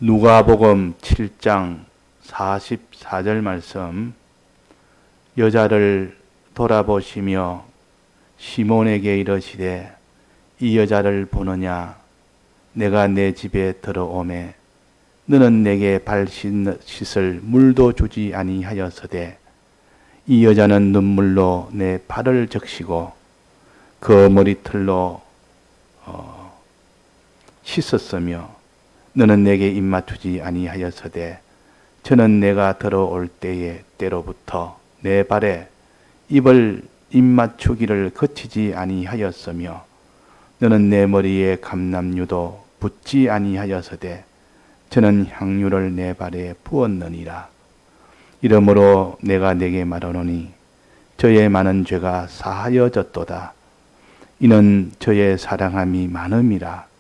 누가복음 7장 44절 말씀, 여자를 돌아보시며 시몬에게 이르시되 이 여자를 보느냐? 내가 내 집에 들어오매 너는 내게 발 씻을 물도 주지 아니하였으되 이 여자는 눈물로 내 발을 적시고 그 머리털로 씻었으며 너는 내게 입맞추지 아니하였으되 저는 내가 들어올 때로부터 내 발에 입을 입맞추기를 거치지 아니하였으며 너는 내 머리에 감람유도 붓지 아니하였으되 저는 향유를 내 발에 부었느니라. 이러므로 내가 내게 말하노니 저의 많은 죄가 사하여졌도다. 이는 저의 사랑함이 많음이라.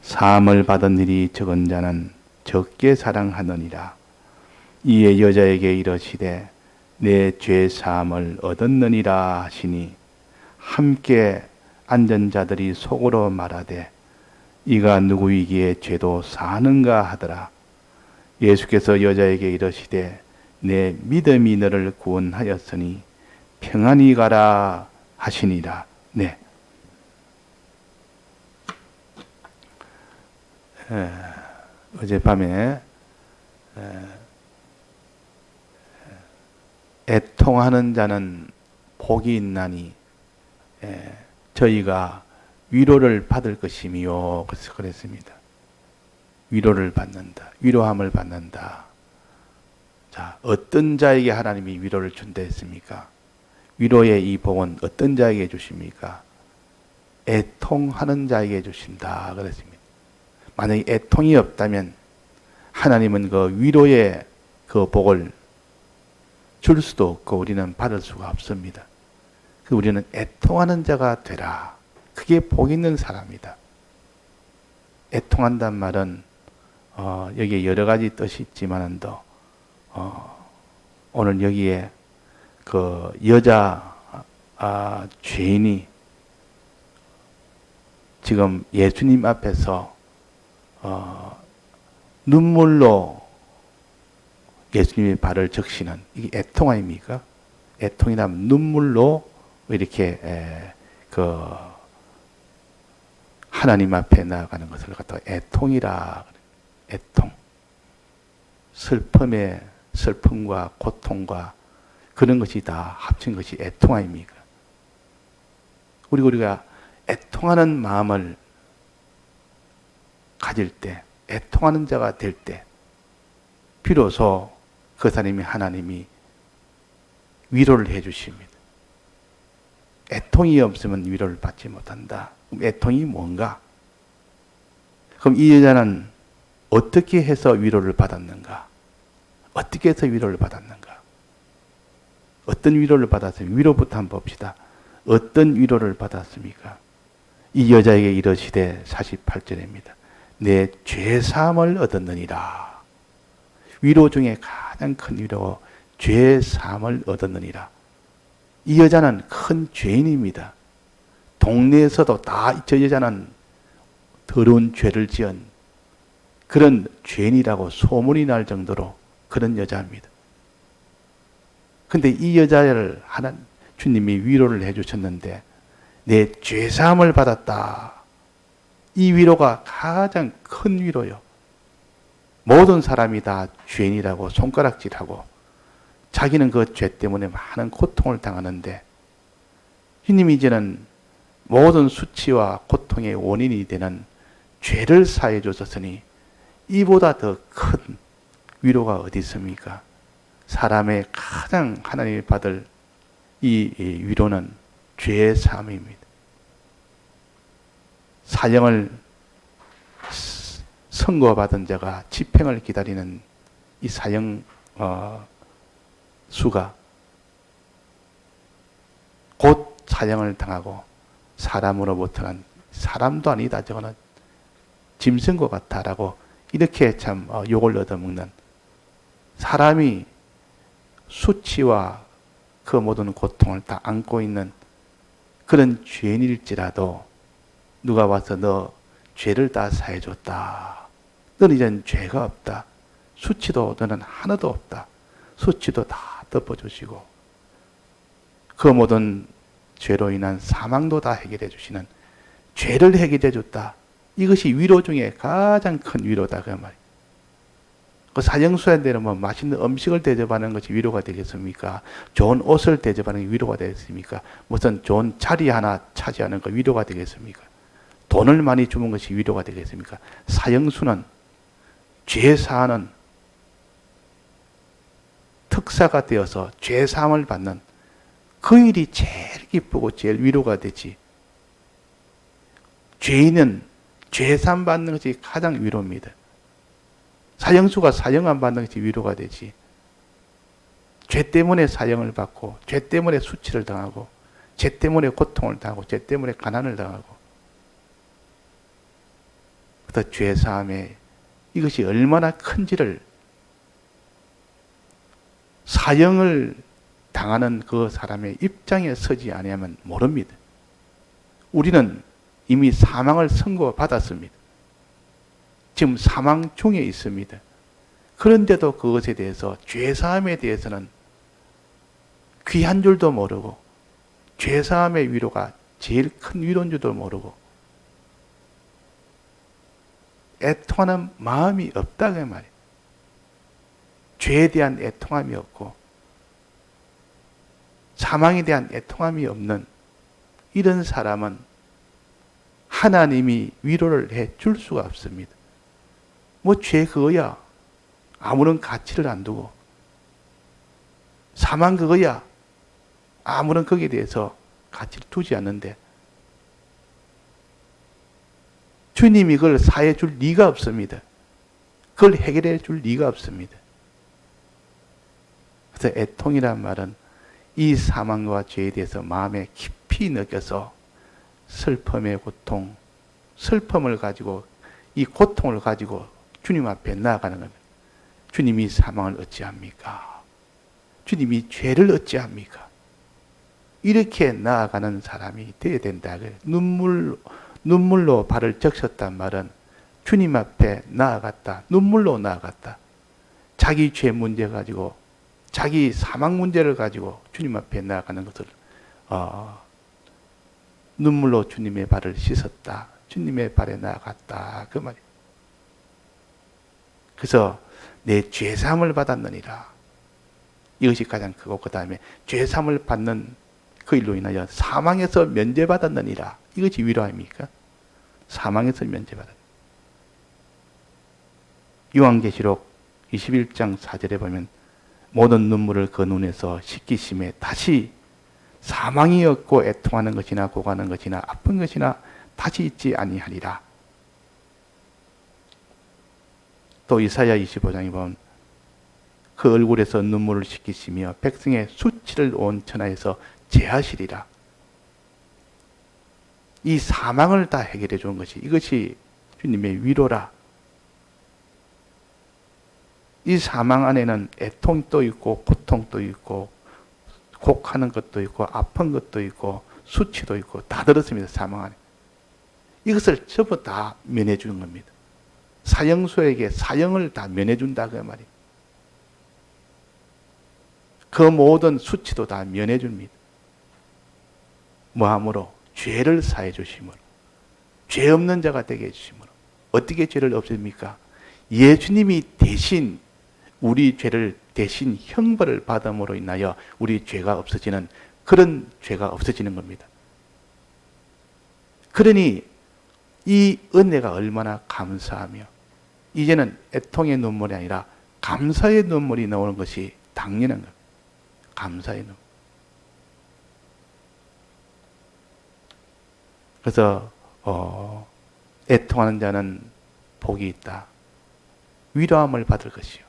사함을 받은 일이 적은 자는 적게 사랑하느니라. 이에 여자에게 이르시되 내 죄 사함을 얻었느니라 하시니 함께 앉은 자들이 속으로 말하되 이가 누구이기에 죄도 사하는가 하더라. 예수께서 여자에게 이르시되 내 믿음이 너를 구원하였으니 평안히 가라 하시니라. 네. 어젯밤에 애통하는 자는 복이 있나니 저희가 위로를 받을 것이미요. 그래서 그랬습니다. 위로를 받는다. 위로함을 받는다. 자, 어떤 자에게 하나님이 위로를 준다 했습니까? 위로의 이 복은 어떤 자에게 주십니까? 애통하는 자에게 주신다 그랬습니다. 만약에 애통이 없다면 하나님은 그 위로의 그 복을 줄 수도 없고 우리는 받을 수가 없습니다. 우리는 애통하는 자가 되라. 그게 복 있는 사람이다. 애통한단 말은 여기에 여러 가지 뜻이 있지만은도 오늘 여기에 그 여자 죄인이 지금 예수님 앞에서 눈물로 예수님의 발을 적시는 이게 애통 아닙니까? 애통이라면 눈물로 이렇게 그 하나님 앞에 나아가는 것을 갖다가 애통이라. 애통. 슬픔과 고통과 그런 것이 다 합친 것이 애통 아닙니까? 우리가 애통하는 마음을 가질 때, 애통하는 자가 될 때, 비로소 그 사람이 하나님이 위로를 해 주십니다. 애통이 없으면 위로를 받지 못한다. 그럼 애통이 뭔가? 그럼 이 여자는 어떻게 해서 위로를 받았는가? 어떻게 해서 위로를 받았는가? 어떤 위로를 받았습니까? 위로부터 한번 봅시다. 어떤 위로를 받았습니까? 이 여자에게 이르시되 48절입니다. 내 죄사함을 얻었느니라. 위로 중에 가장 큰 위로 죄사함을 얻었느니라. 이 여자는 큰 죄인입니다. 동네에서도 다 저 여자는 더러운 죄를 지은 그런 죄인이라고 소문이 날 정도로 그런 여자입니다. 근데 이 여자를 주님이 위로를 해주셨는데 내 죄사함을 받았다. 이 위로가 가장 큰 위로요. 모든 사람이 다 죄인이라고 손가락질하고 자기는 그 죄 때문에 많은 고통을 당하는데 주님이 이제는 모든 수치와 고통의 원인이 되는 죄를 사해 주셨으니 이보다 더 큰 위로가 어디 있습니까? 사람의 가장 하나님이 받을 이 위로는 죄의 사함입니다. 사형을 선고받은 자가 집행을 기다리는 이 사형 수가 곧 사형을 당하고 사람으로부터는 사람도 아니다. 저거는 짐승과 같다라고 이렇게 참 욕을 얻어먹는 사람이 수치와 그 모든 고통을 다 안고 있는 그런 죄인일지라도 누가 와서 너 죄를 다 사해줬다. 너는 이제는 죄가 없다. 수치도 너는 하나도 없다. 수치도 다 덮어주시고 그 모든 죄로 인한 사망도 다 해결해 주시는 죄를 해결해 줬다. 이것이 위로 중에 가장 큰 위로다 그 말이에요. 그 사형수한테는 뭐 맛있는 음식을 대접하는 것이 위로가 되겠습니까? 좋은 옷을 대접하는 게 위로가 되겠습니까? 무슨 좋은 자리 하나 차지하는 거 위로가 되겠습니까? 돈을 많이 주는 것이 위로가 되겠습니까? 사형수는 죄사하는 특사가 되어서 죄사함을 받는 그 일이 제일 기쁘고 제일 위로가 되지. 죄인은 죄사함 받는 것이 가장 위로입니다. 사형수가 사형 안 받는 것이 위로가 되지. 죄 때문에 사형을 받고 죄 때문에 수치를 당하고 죄 때문에 고통을 당하고 죄 때문에 가난을 당하고 그 죄사함에 이것이 얼마나 큰지를 사형을 당하는 그 사람의 입장에 서지 아니하면 모릅니다. 우리는 이미 사망을 선고받았습니다. 지금 사망 중에 있습니다. 그런데도 그것에 대해서 죄사함에 대해서는 귀한 줄도 모르고 죄사함의 위로가 제일 큰 위로인 줄도 모르고 애통하는 마음이 없다 그 말이에요. 죄에 대한 애통함이 없고 사망에 대한 애통함이 없는 이런 사람은 하나님이 위로를 해줄 수가 없습니다. 뭐 죄 그거야 아무런 가치를 안 두고 사망 그거야 아무런 거기에 대해서 가치를 두지 않는데 주님이 그걸 사해 줄 리가 없습니다. 그걸 해결해 줄 리가 없습니다. 그래서 애통이란 말은 이 사망과 죄에 대해서 마음에 깊이 느껴서 슬픔의 고통, 슬픔을 가지고 이 고통을 가지고 주님 앞에 나아가는 겁니다. 주님이 사망을 어찌합니까? 주님이 죄를 어찌합니까? 이렇게 나아가는 사람이 되어야 된다. 눈물로 발을 적셨단 말은 주님 앞에 나아갔다. 눈물로 나아갔다. 자기 죄 문제 가지고 자기 사망 문제를 가지고 주님 앞에 나아가는 것을 눈물로 주님의 발을 씻었다. 주님의 발에 나아갔다. 그 말이에요. 그래서 내 죄사함을 받았느니라. 이것이 가장 크고 그 다음에 죄사함을 받는 그 일로 인하여 사망에서 면제받았느니라. 이것이 위로 아닙니까? 사망에서 면제받았다. 요한계시록 21장 4절에 보면 모든 눈물을 그 눈에서 씻기심에 다시 사망이 없고 애통하는 것이나 고가는 것이나 아픈 것이나 다시 있지 아니하리라. 또 이사야 25장에 보면 그 얼굴에서 눈물을 씻기시며 백성의 수치를 온 천하에서 제하시리라. 이 사망을 다 해결해 준 것이 이것이 주님의 위로라. 이 사망 안에는 애통도 있고 고통도 있고 곡하는 것도 있고 아픈 것도 있고 수치도 있고 다 들었습니다. 사망 안에. 이것을 전부 다 면해 주는 겁니다. 사형수에게 사형을 다 면해 준다 그 말이에요. 그 모든 수치도 다 면해 줍니다. 뭐함으로? 죄를 사해 주심으로. 죄 없는 자가 되게 해 주심으로. 어떻게 죄를 없앱니까? 예수님이 대신 우리 죄를 대신 형벌을 받음으로 인하여 우리 죄가 없어지는 그런 죄가 없어지는 겁니다. 그러니 이 은혜가 얼마나 감사하며 이제는 애통의 눈물이 아니라 감사의 눈물이 나오는 것이 당연한 겁니다. 감사의 눈물. 그래서 애통하는 자는 복이 있다. 위로함을 받을 것이요.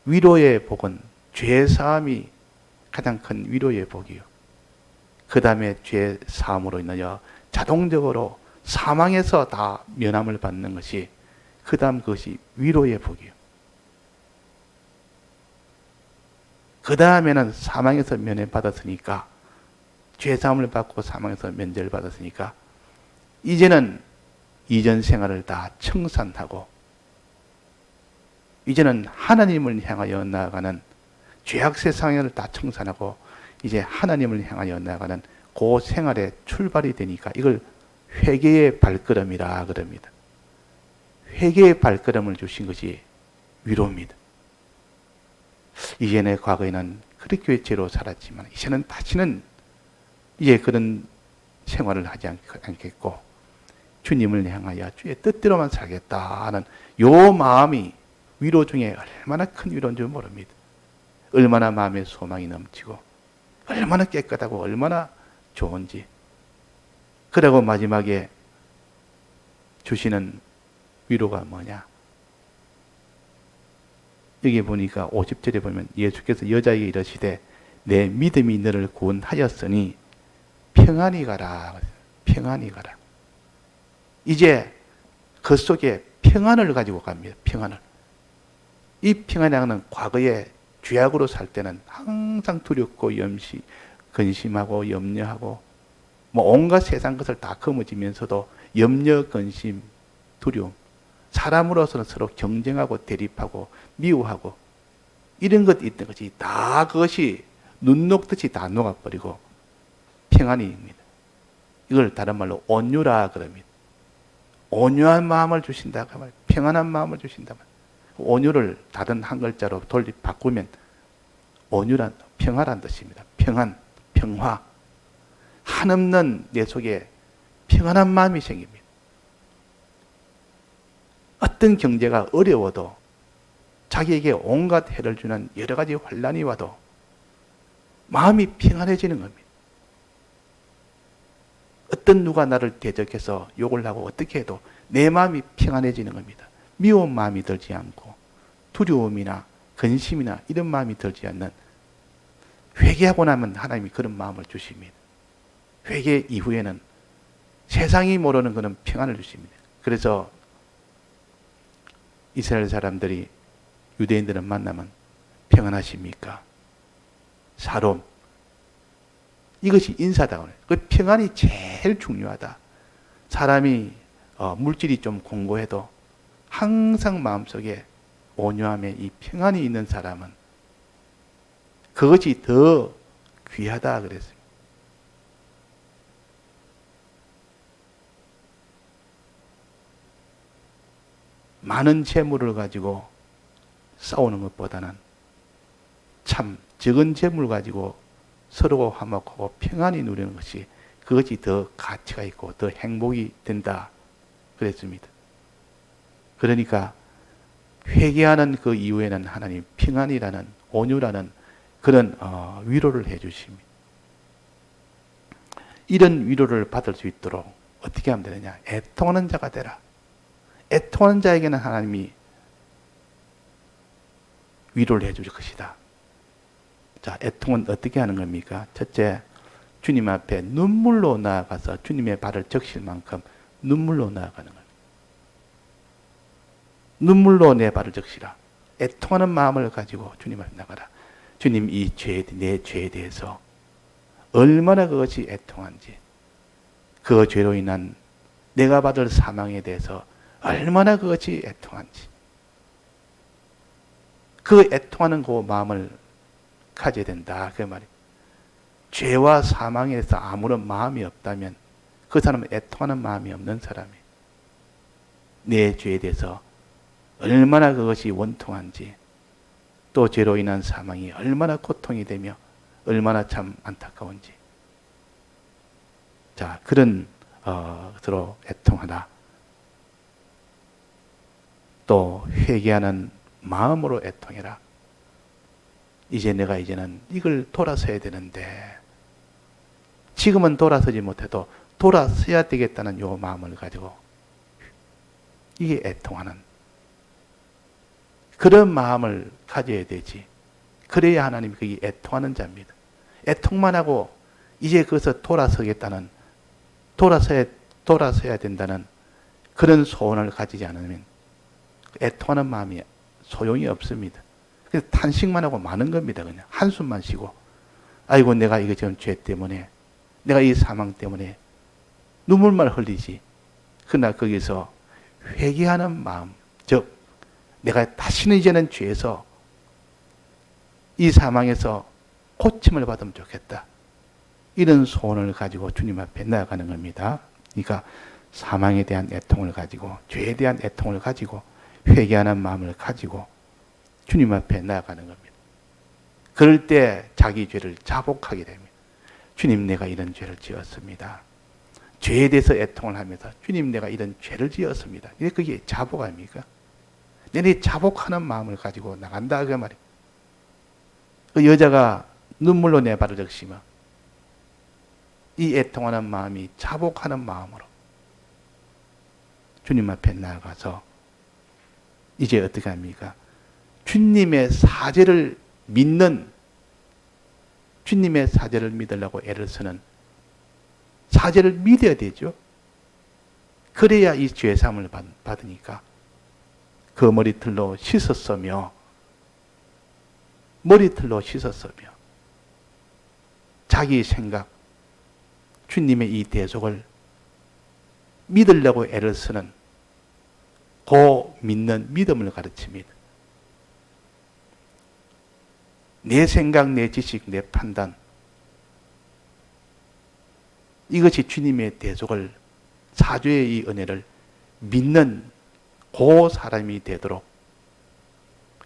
위로의 복은 죄사함이 가장 큰 위로의 복이요. 그 다음에 죄사함으로 인하여 자동적으로 사망에서 다 면함을 받는 것이 그 다음 그것이 위로의 복이요. 그 다음에는 사망에서 면회받았으니까 죄사함을 받고 사망에서 면제를 받았으니까 이제는 이전 생활을 다 청산하고 이제는 하나님을 향하여 나아가는 죄악 세상을 다 청산하고 이제 하나님을 향하여 나아가는 그 생활의 출발이 되니까 이걸 회개의 발걸음이라 그럽니다. 회개의 발걸음을 주신 것이 위로입니다. 이전에 과거에는 그렇게 죄로 살았지만 이제는 다시는 이제 그런 생활을 하지 않겠고 주님을 향하여 주의 뜻대로만 살겠다는 요 마음이 위로 중에 얼마나 큰 위로인 줄 모릅니다. 얼마나 마음의 소망이 넘치고 얼마나 깨끗하고 얼마나 좋은지. 그리고 마지막에 주시는 위로가 뭐냐? 여기 보니까 50절에 보면 예수께서 여자에게 이르시되 내 믿음이 너를 구원하였으니 평안히 가라. 평안히 가라. 이제 그 속에 평안을 가지고 갑니다. 평안을. 이 평안이라는 과거에 죄악으로 살 때는 항상 두렵고 근심하고 염려하고 뭐 온갖 세상 것을 다 거머쥐면서도 염려, 근심, 두려움. 사람으로서는 서로 경쟁하고 대립하고 미워하고 이런 것 있던 것이 다 그것이 눈 녹듯이 다 녹아버리고 평안입니다. 이걸 다른 말로 온유라 그럽니다. 온유한 마음을 주신다. 평안한 마음을 주신다. 온유를 다른 한 글자로 바꾸면 온유란 평화란 뜻입니다. 평안, 평화. 한없는 내 속에 평안한 마음이 생깁니다. 어떤 경제가 어려워도 자기에게 온갖 해를 주는 여러 가지 환난이 와도 마음이 평안해지는 겁니다. 어떤 누가 나를 대적해서 욕을 하고 어떻게 해도 내 마음이 평안해지는 겁니다. 미운 마음이 들지 않고 두려움이나 근심이나 이런 마음이 들지 않는 회개하고 나면 하나님이 그런 마음을 주십니다. 회개 이후에는 세상이 모르는 그런 평안을 주십니다. 그래서 이스라엘 사람들이 유대인들을 만나면 평안하십니까? 샬롬. 이것이 인사다. 그 평안이 제일 중요하다. 사람이 물질이 좀 공고해도 항상 마음속에 온유함에 이 평안이 있는 사람은 그것이 더 귀하다 그랬습니다. 많은 재물을 가지고 싸우는 것보다는 참 적은 재물 가지고 서로 화목하고 평안히 누리는 것이 그것이 더 가치가 있고 더 행복이 된다 그랬습니다. 그러니까 회개하는 그 이후에는 하나님 평안이라는 온유라는 그런 위로를 해 주십니다. 이런 위로를 받을 수 있도록 어떻게 하면 되느냐? 애통하는 자가 되라. 애통하는 자에게는 하나님이 위로를 해 줄 것이다. 자, 애통은 어떻게 하는 겁니까? 첫째, 주님 앞에 눈물로 나아가서 주님의 발을 적실 만큼 눈물로 나아가는 겁니다. 눈물로 내 발을 적시라. 애통하는 마음을 가지고 주님 앞에 나가라. 주님, 내 죄에 대해서 얼마나 그것이 애통한지, 그 죄로 인한 내가 받을 사망에 대해서 얼마나 그것이 애통한지, 그 애통하는 그 마음을 가져야 된다. 그 말이에요. 죄와 사망에 대해서 아무런 마음이 없다면 그 사람은 애통하는 마음이 없는 사람이에요. 내 죄에 대해서 얼마나 그것이 원통한지, 또 죄로 인한 사망이 얼마나 고통이 되며 얼마나 참 안타까운지. 자, 그런 것으로 애통하라. 또 회개하는 마음으로 애통해라. 이제는 이걸 돌아서야 되는데 지금은 돌아서지 못해도 돌아서야 되겠다는 요 마음을 가지고 이게 애통하는 그런 마음을 가져야 되지. 그래야 하나님이 그게 애통하는 자입니다. 애통만 하고 이제 그것을 돌아서야 된다는 그런 소원을 가지지 않으면 애통하는 마음이 소용이 없습니다. 그래서 탄식만 하고 마는 겁니다. 그냥 한숨만 쉬고, 아이고 내가 이거 지금 죄 때문에, 내가 이 사망 때문에 눈물만 흘리지. 그러나 거기서 회개하는 마음, 즉 내가 다시는 이제는 죄에서 이 사망에서 고침을 받으면 좋겠다. 이런 소원을 가지고 주님 앞에 나아가는 겁니다. 그러니까 사망에 대한 애통을 가지고 죄에 대한 애통을 가지고 회개하는 마음을 가지고 주님 앞에 나아가는 겁니다. 그럴 때 자기 죄를 자복하게 됩니다. 주님, 내가 이런 죄를 지었습니다. 죄에 대해서 애통을 하면서 주님, 내가 이런 죄를 지었습니다. 그게 자복 아닙니까? 내가 자복하는 마음을 가지고 나간다 그 말이에요. 그 여자가 눈물로 내 발을 적시며 이 애통하는 마음이 자복하는 마음으로 주님 앞에 나아가서 이제 어떻게 합니까? 주님의 사죄를 믿는, 주님의 사죄를 믿으려고 애를 쓰는, 사죄를 믿어야 되죠. 그래야 이 죄사함을 받으니까 그 머리털로 씻었으며 자기 생각, 주님의 이 대속을 믿으려고 애를 쓰는 그 믿는 믿음을 가르칩니다. 내 생각, 내 지식, 내 판단, 이것이 주님의 대속을, 사죄의 이 은혜를 믿는 그 사람이 되도록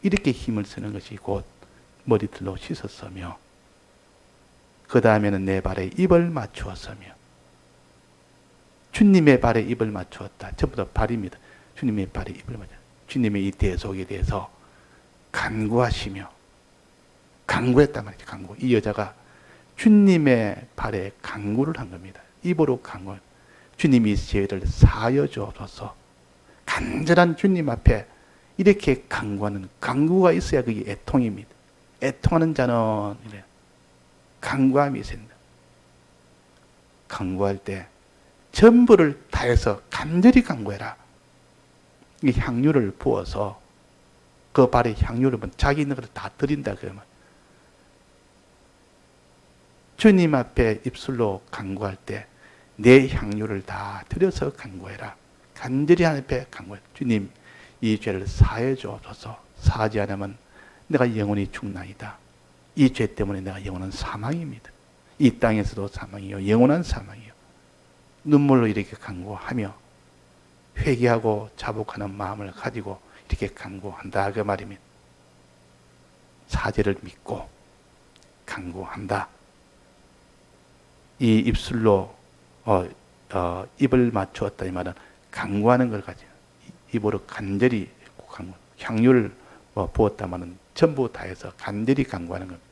이렇게 힘을 쓰는 것이 곧 머리털로 씻었으며 그 다음에는 내 발에 입을 맞추었으며, 주님의 발에 입을 맞추었다. 전부 다 발입니다. 주님의 발에 입을 맞추었다. 주님의 이 대속에 대해서 간구하시며, 간구했단 말이죠. 간구. 이 여자가 주님의 발에 간구를 한 겁니다. 입으로 간구. 주님이 죄를 사하여 주옵소서. 간절한 주님 앞에 이렇게 간구하는, 간구가 있어야 그게 애통입니다. 애통하는 자는 이래 간구함이 있어야 된다. 간구할 때 전부를 다해서 간절히 간구해라. 이 향유를 부어서 그 발에 향유를 부어 자기 있는 것을 다 드린다 그러면, 주님 앞에 입술로 간구할 때 내 향유를 다 드려서 간구해라. 간절히 하나님 앞에 간구해. 주님, 이 죄를 사해 주옵소서. 사하지 않으면 내가 영원히 죽나이다. 이 죄 때문에 내가 영원한 사망입니다. 이 땅에서도 사망이요, 영원한 사망이요. 눈물로 이렇게 간구하며 회개하고 자복하는 마음을 가지고 이렇게 간구한다 그 말입니다. 사죄를 믿고 간구한다. 이 입술로 입을 맞추었다 이 말은 간구하는 걸 가지고 입으로 간절히 간구, 향유를 부었다마는 전부 다해서 간절히 간구하는 겁니다.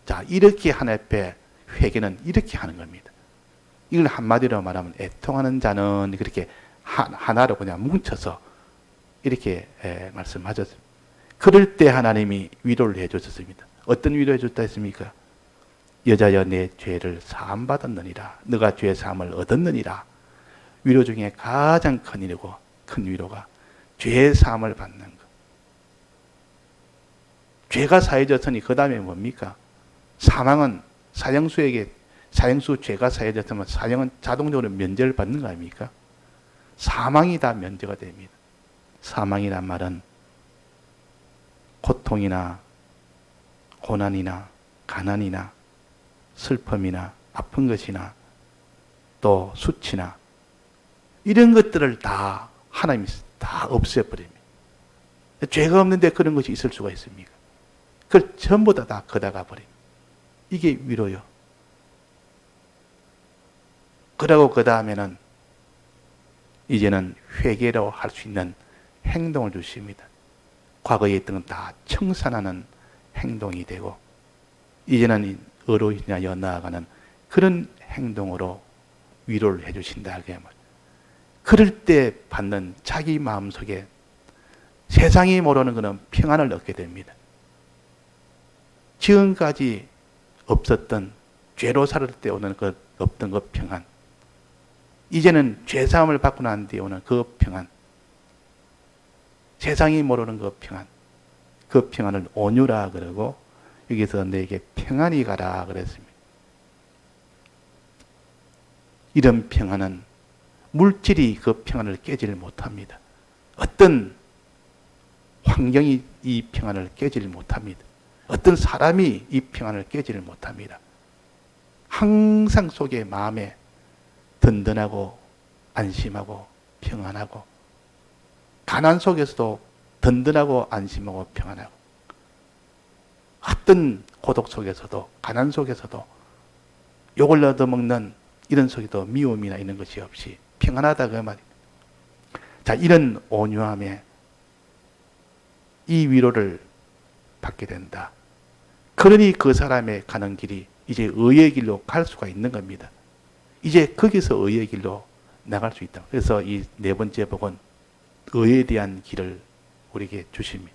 자, 이렇게 하나님 앞에 회개는 이렇게 하는 겁니다. 이걸 한마디로 말하면 애통하는 자는 그렇게 하나로 그냥 뭉쳐서 이렇게 말씀하셨습니다. 그럴 때 하나님이 위로를 해주셨습니다. 어떤 위로해 줬다 했습니까? 여자여, 내 죄를 사함받았느니라. 너가 죄 사함을 얻었느니라. 위로 중에 가장 큰 일이고 큰 위로가 죄 사함을 받는 것. 죄가 사해졌으니 그 다음에 뭡니까? 사망은 사형수 죄가 사해졌으면 사형은 자동적으로 면제를 받는 거 아닙니까? 사망이 다 면제가 됩니다. 사망이란 말은 고통이나 고난이나 가난이나 슬픔이나 아픈 것이나 또 수치나 이런 것들을 다 하나님이 다 없애버립니다. 죄가 없는데 그런 것이 있을 수가 있습니까? 그걸 전부 다 걷어가 버립니다. 이게 위로요. 그러고 그 다음에는 이제는 회개로 할 수 있는 행동을 주십니다. 과거에 있던 건 다 청산하는 행동이 되고 이제는 의로 인하여 나아가는 그런 행동으로 위로를 해주신다. 그럴 때 받는 자기 마음속에 세상이 모르는 그런 평안을 얻게 됩니다. 지금까지 없었던, 죄로 살을 때 오는 그 없던 그 평안, 이제는 죄사함을 받고 난 뒤에 오는 그 평안, 세상이 모르는 그 평안, 그 평안을 온유라 그러고 여기서 내게 평안이 가라 그랬습니다. 이런 평안은 물질이 그 평안을 깨지를 못합니다. 어떤 환경이 이 평안을 깨지를 못합니다. 어떤 사람이 이 평안을 깨지를 못합니다. 항상 속에 마음에 든든하고 안심하고 평안하고, 가난 속에서도 든든하고 안심하고 평안하고, 어떤 고독 속에서도 가난 속에서도 욕을 얻어먹는 이런 속에도 미움이나 있는 것이 없이 평안하다 그 말입니다. 자, 이런 온유함에 이 위로를 받게 된다. 그러니 그 사람의 가는 길이 이제 의의 길로 갈 수가 있는 겁니다. 이제 거기서 의의 길로 나갈 수 있다. 그래서 이 네 번째 복은 의에 대한 길을 우리에게 주십니다.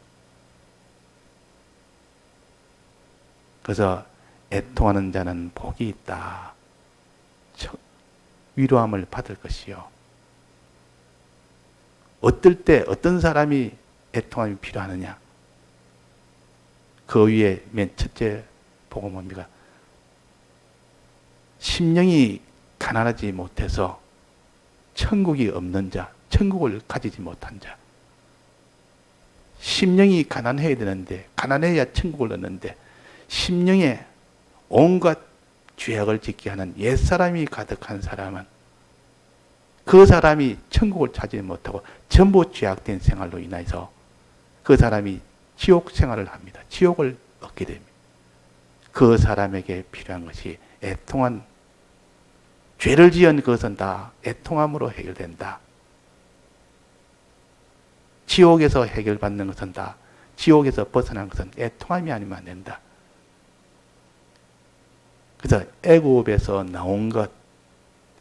그래서 애통하는 자는 복이 있다. 위로함을 받을 것이요. 어떨 때 어떤 사람이 애통함이 필요하느냐. 그 위에 맨 첫째 복은 뭡니까? 심령이 가난하지 못해서 천국이 없는 자, 천국을 가지지 못한 자. 심령이 가난해야 되는데, 가난해야 천국을 얻는데, 심령에 온갖 죄악을 짓게 하는 옛사람이 가득한 사람은 그 사람이 천국을 찾지 못하고 전부 죄악된 생활로 인해서 그 사람이 지옥 생활을 합니다. 지옥을 얻게 됩니다. 그 사람에게 필요한 것이 애통한, 죄를 지은 것은 다 애통함으로 해결된다. 지옥에서 해결받는 것은 다, 지옥에서 벗어난 것은 애통함이 아니면 안 된다. 그래서 애굽에서 나온 것,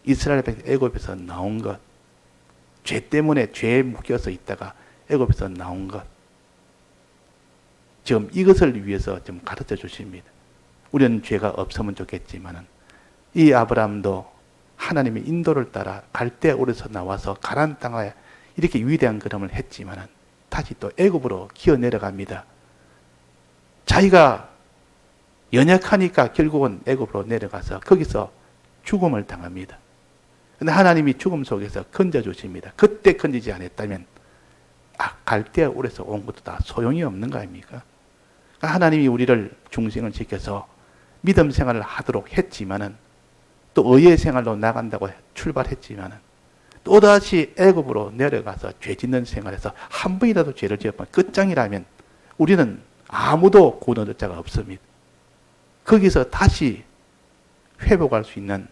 이스라엘 백성 애굽에서 나온 것, 죄 때문에 죄에 묶여서 있다가 애굽에서 나온 것, 지금 이것을 위해서 좀 가르쳐 주십니다. 우리는 죄가 없으면 좋겠지만은 이 아브라함도 하나님의 인도를 따라 갈대아우르에서 나와서 가나안 땅에 이렇게 위대한 걸음을 했지만은 다시 또 애굽으로 기어 내려갑니다. 자기가 연약하니까 결국은 애굽으로 내려가서 거기서 죽음을 당합니다. 그런데 하나님이 죽음 속에서 건져주십니다. 그때 건지지 않았다면 갈대아우르에서 온 것도 다 소용이 없는 거 아닙니까? 하나님이 우리를 중생을 지켜서 믿음 생활을 하도록 했지만은, 또 의의 생활로 나간다고 출발했지만은, 또다시 애굽으로 내려가서 죄 짓는 생활에서 한 번이라도 죄를 지었으면 끝장이라면 우리는 아무도 구원 얻을 자가 없습니다. 거기서 다시 회복할 수 있는,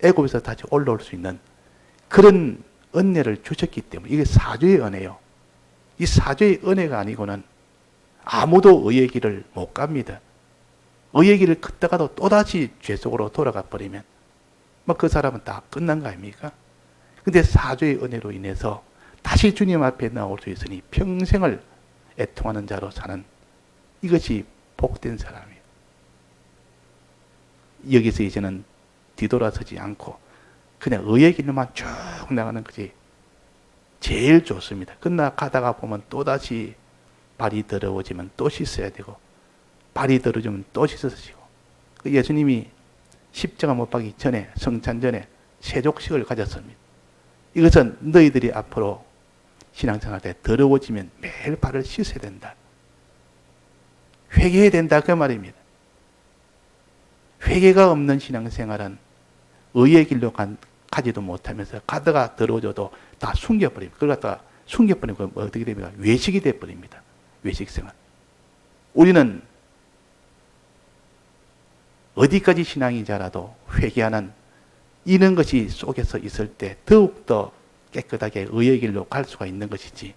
애굽에서 다시 올라올 수 있는 그런 은혜를 주셨기 때문에 이게 사죄의 은혜요. 이 사죄의 은혜가 아니고는 아무도 의의 길을 못 갑니다. 의의 길을 걷다가도 또다시 죄 속으로 돌아가 버리면 그 사람은 다 끝난 거 아닙니까? 근데 사죄의 은혜로 인해서 다시 주님 앞에 나올 수 있으니 평생을 애통하는 자로 사는, 이것이 복된 사람이에요. 여기서 이제는 뒤돌아서지 않고 그냥 의의 길로만 쭉 나가는 것이 제일 좋습니다. 그러나 가다가 보면 또다시 발이 더러워지면 또 씻어야 되고, 발이 더러워지면 또 씻으시고, 예수님이 십자가 못 박기 전에, 성찬 전에 세족식을 가졌습니다. 이것은 너희들이 앞으로 신앙생활 때 더러워지면 매일 발을 씻어야 된다. 회개해야 된다 그 말입니다. 회개가 없는 신앙생활은 의의 길로 가지도 못하면서 가다가 더러워져도 다 숨겨버립니다. 그걸 갖다가 숨겨버리면 어떻게 됩니까? 외식이 돼버립니다. 외식생활. 우리는 어디까지 신앙이 자라도 회개하는 이런 것이 속에서 있을 때 더욱더 깨끗하게 의의 길로 갈 수가 있는 것이지.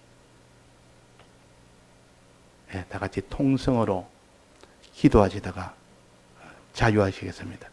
다 같이 통성으로 기도하시다가 자유하시겠습니다.